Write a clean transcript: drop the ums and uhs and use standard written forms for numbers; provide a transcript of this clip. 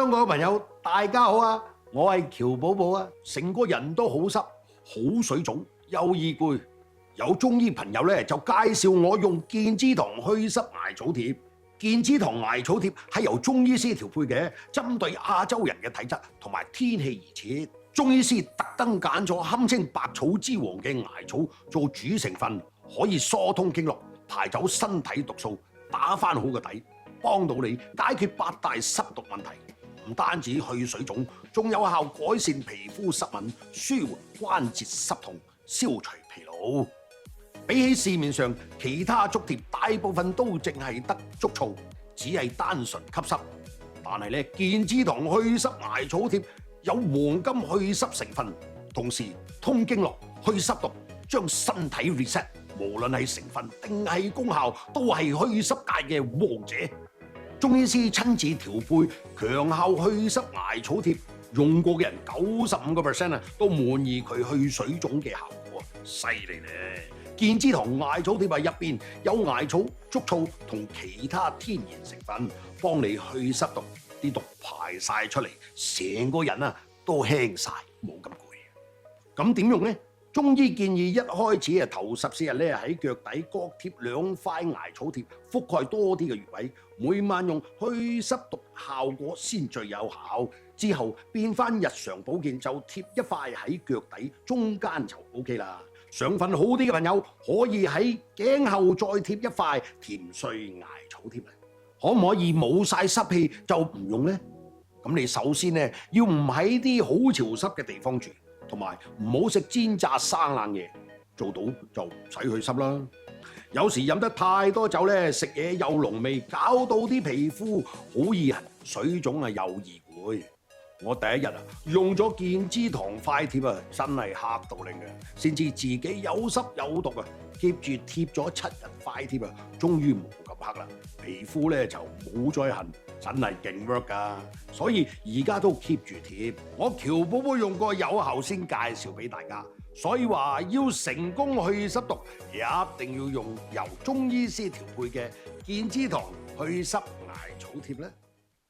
香港嘅朋友，大家好啊！我係喬寶寶啊，成個人都好濕、好水腫，又易攰。有中醫朋友咧就介紹我用健之堂祛濕艾草貼。健之堂艾草貼係由中醫師調配嘅，針對亞洲人嘅體質同埋天氣而設。中醫師特登揀咗堪稱百草之王嘅艾草做主成分，可以疏通經絡、排走身體毒素、打返好個底，幫到你解決八大濕毒問題。唔單止去水腫，仲有效改善皮膚濕敏，舒緩關節濕痛，消除疲勞。比起市面上其他足貼，大部分都淨係得竹醋，只係單純吸濕。但係咧，健之堂祛濕艾草貼有黃金祛濕成分，同時通經絡、去濕毒，將身體 reset。無論係成分定係功效，都係祛濕界嘅王者。中醫師親自調配強效祛濕艾草貼，用過嘅人95%都滿意佢去水腫嘅效果，犀利咧！健之堂艾草貼入邊有艾草、竹醋同其他天然成分，幫你去濕毒，啲毒排晒出嚟，成個人都輕晒，冇咁攰。咁點用呢？中醫建議一開始頭14日咧喺腳底各貼2塊艾草貼，覆蓋多啲嘅穴位，每晚用去濕毒效果先最有效。之後變翻日常保健就貼一塊喺腳底中間就 OK 啦。想瞓好啲嘅朋友可以喺頸後再貼一塊甜穗艾草貼。可唔可以冇晒濕氣就唔用呢？咁你首先要唔喺啲好潮濕嘅地方住。同埋唔好食煎炸生冷嘢，做到就唔使去濕啦。有時飲得太多酒咧，食嘢又濃味，搞到啲皮膚好易痕，水腫又易攰。我第一日用咗健之堂塊貼真係嚇到你嘅，先知自己有濕有毒，keep 住貼咗7日塊貼終於冇咁黑啦，皮膚就冇再痕，真係勁 work 㗎。所以而家都 keep 住貼。我喬寶寶用過有效先介紹俾大家，所以話要成功去濕毒，一定要用由中醫師調配嘅健之堂祛濕艾草貼咧。